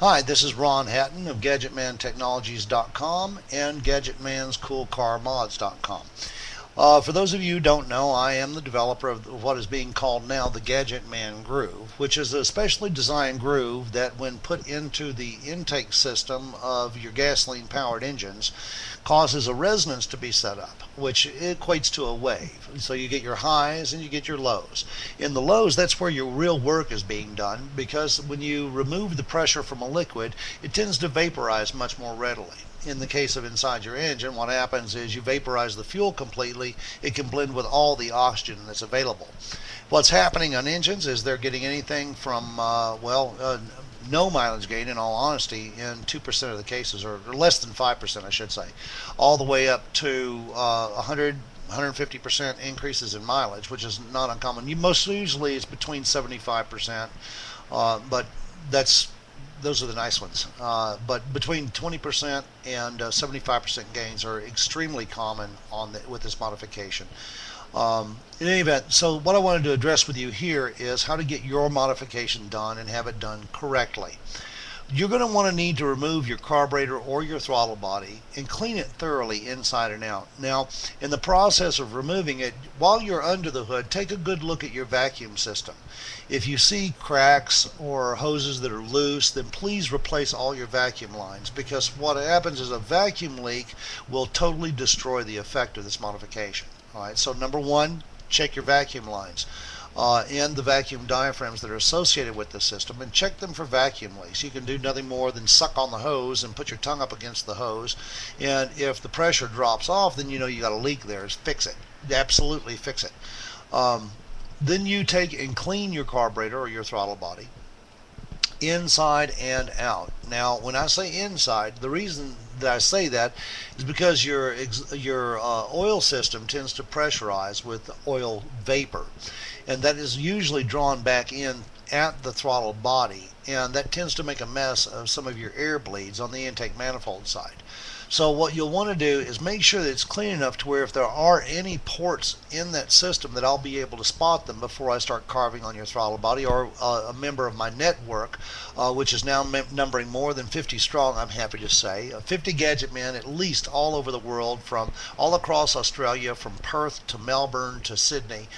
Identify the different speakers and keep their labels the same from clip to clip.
Speaker 1: Hi, this is Ron Hatton of GadgetManTechnologies.com and GadgetMansCoolCarMods.com. For those of you who don't know, I am the developer of what is being called now the Gadget Man Groove, which is a specially designed groove that, when put into the intake system of your gasoline-powered engines, causes a resonance to be set up, which equates to a wave. So you get your highs and you get your lows. In the lows, that's where your real work is being done, because when you remove the pressure from a liquid, it tends to vaporize much more readily. In the case of inside your engine, what happens is you vaporize the fuel completely. It can blend with all the oxygen that's available. What's happening on engines is they're getting anything from, no mileage gain, in all honesty, in 2% of the cases, or less than 5%, I should say, all the way up to 150% increases in mileage, which is not uncommon. Most usually it's between 75%, but those are the nice ones. But between 20% and 75% gains are extremely common with this modification. In any event, so what I wanted to address with you here is how to get your modification done and have it done correctly. You're going to want to need to remove your carburetor or your throttle body and clean it thoroughly inside and out. Now, in the process of removing it, while you're under the hood, take a good look at your vacuum system. If you see cracks or hoses that are loose, then please replace all your vacuum lines, because what happens is a vacuum leak will totally destroy the effect of this modification. All right, so number one, check your vacuum lines and the vacuum diaphragms that are associated with the system, and check them for vacuum leaks. You can do nothing more than suck on the hose and put your tongue up against the hose, and if the pressure drops off, then you know you got a leak there. Fix it. Absolutely fix it. Then you take and clean your carburetor or your throttle body inside and out. Now, when I say inside, the reason that I say that is because your oil system tends to pressurize with oil vapor, and that is usually drawn back in at the throttle body, and that tends to make a mess of some of your air bleeds on the intake manifold side. So what you'll want to do is make sure that it's clean enough to where if there are any ports in that system, that I'll be able to spot them before I start carving on your throttle body, or a member of my network, which is now numbering more than 50 strong, I'm happy to say. 50 gadget men, at least all over the world, from all across Australia, from Perth to Melbourne to Sydney.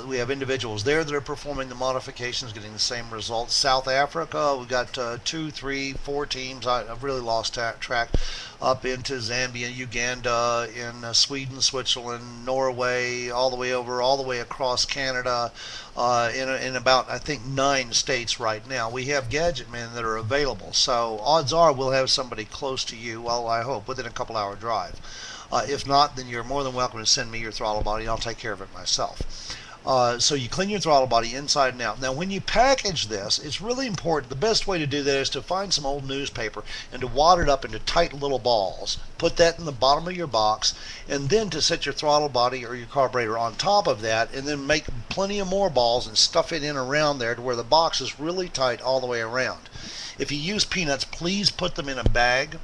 Speaker 1: We have individuals there that are performing the modifications, getting the same results. South Africa, we've got 2, 3, 4 teams. I've really lost track. Up into Zambia, Uganda, in Sweden, Switzerland, Norway, all the way across Canada, in about, I think, 9 states right now. We have gadget men that are available, so odds are we'll have somebody close to you, well, I hope, within a couple-hour drive. If not, then you're more than welcome to send me your throttle body, and I'll take care of it myself. So you clean your throttle body inside and out. Now, when you package this, it's really important. The best way to do that is to find some old newspaper and to wad it up into tight little balls. Put that in the bottom of your box, and then to set your throttle body or your carburetor on top of that, and then make plenty of more balls and stuff it in around there to where the box is really tight all the way around. If you use peanuts, please put them in a bag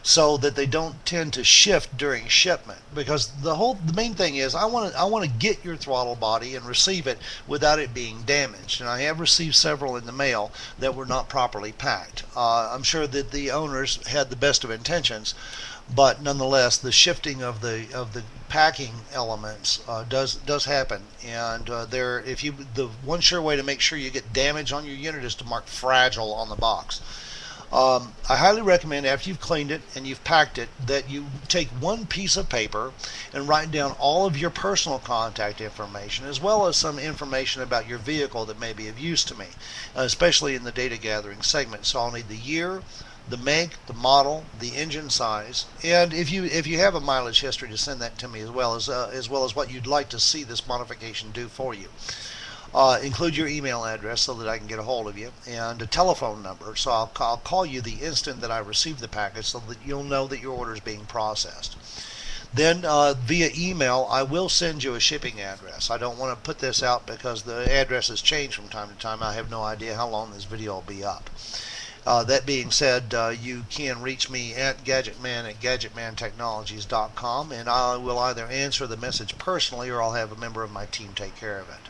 Speaker 1: so that they don't tend to shift during shipment, because the main thing is I want to get your throttle body and receive it without it being damaged. And I have received several in the mail that were not properly packed. I'm sure that the owners had the best of intentions, but nonetheless, the shifting of the packing elements does happen, and the one sure way to make sure you get damage on your unit is to mark fragile on the box. I highly recommend, after you've cleaned it and you've packed it, that you take one piece of paper and write down all of your personal contact information, as well as some information about your vehicle that may be of use to me, especially in the data gathering segment. So I'll need the year, the make, the model, the engine size, and if you have a mileage history, to send that to me, as well as what you'd like to see this modification do for you. Include your email address so that I can get a hold of you, and a telephone number, so I'll call you the instant that I receive the package, so that you'll know that your order is being processed. Then via email, I will send you a shipping address. I don't want to put this out because the address has changed from time to time. I have no idea how long this video will be up. That being said, you can reach me at GadgetMan@GadgetManTechnologies.com, and I will either answer the message personally, or I'll have a member of my team take care of it.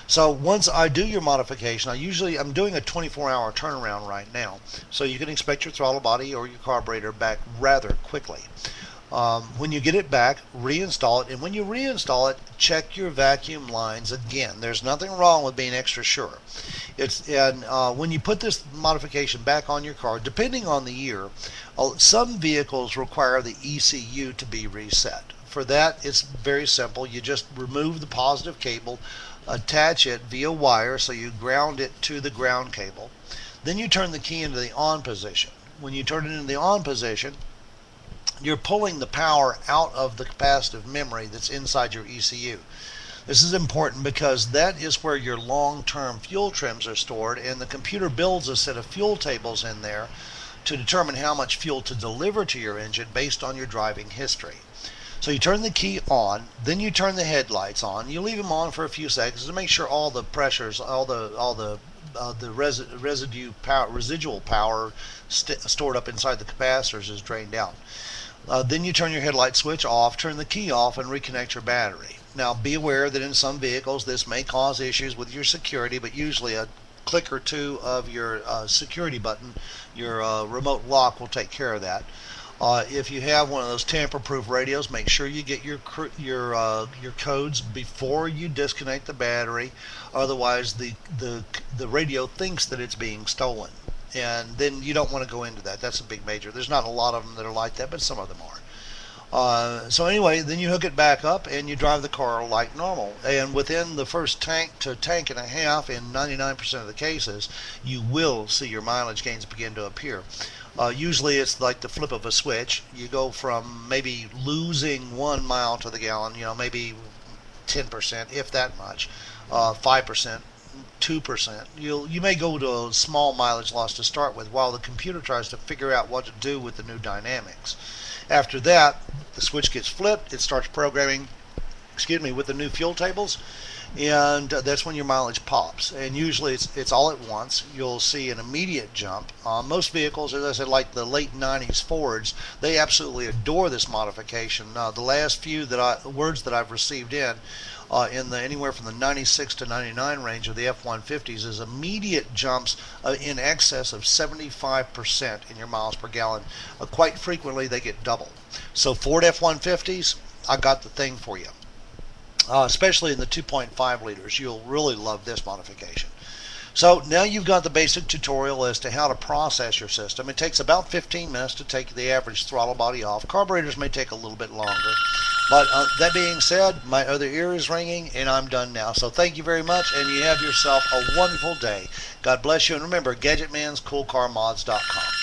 Speaker 1: So once I do your modification, I'm doing a 24-hour turnaround right now. So you can expect your throttle body or your carburetor back rather quickly. When you get it back, reinstall it, and when you reinstall it, check your vacuum lines again. There's nothing wrong with being extra sure. When you put this modification back on your car, depending on the year, some vehicles require the ECU to be reset. For that, it's very simple. You just remove the positive cable, attach it via wire, so you ground it to the ground cable. Then you turn the key into the on position. When you turn it into the on position, you're pulling the power out of the capacitive memory that's inside your ECU. This is important because that is where your long-term fuel trims are stored, and the computer builds a set of fuel tables in there to determine how much fuel to deliver to your engine based on your driving history. So you turn the key on, then you turn the headlights on. You leave them on for a few seconds to make sure all the pressures, all the residual power stored up inside the capacitors is drained out. Then you turn your headlight switch off, turn the key off, and reconnect your battery. Now be aware that in some vehicles this may cause issues with your security, but usually a click or two of your security button, your remote lock, will take care of that. If you have one of those tamper-proof radios, make sure you get your codes before you disconnect the battery. Otherwise, the radio thinks that it's being stolen, and then you don't want to go into that. That's a big major. There's not a lot of them that are like that, but some of them are. So anyway, then you hook it back up and you drive the car like normal. And within the first tank to tank and a half, in 99% of the cases, you will see your mileage gains begin to appear. Usually it's like the flip of a switch. You go from maybe losing 1 mile to the gallon, maybe 10%, if that much, 5%, 2%. You may go to a small mileage loss to start with while the computer tries to figure out what to do with the new dynamics. After that, the switch gets flipped, it starts programming, with the new fuel tables, and that's when your mileage pops. And usually it's all at once. You'll see an immediate jump. Most vehicles, as I said, like the late 90s Fords, they absolutely adore this modification. The last few words that I've received in the anywhere from the 96 to 99 range of the F-150s is immediate jumps in excess of 75% in your miles per gallon. Quite frequently they get double. So Ford F-150s, I got the thing for you. Especially in the 2.5 liters, you'll really love this modification. So now you've got the basic tutorial as to how to process your system. It takes about 15 minutes to take the average throttle body off. Carburetors may take a little bit longer. But that being said, my other ear is ringing and I'm done now. So thank you very much, and you have yourself a wonderful day. God bless you, and remember, GadgetMansCoolCarMods.com.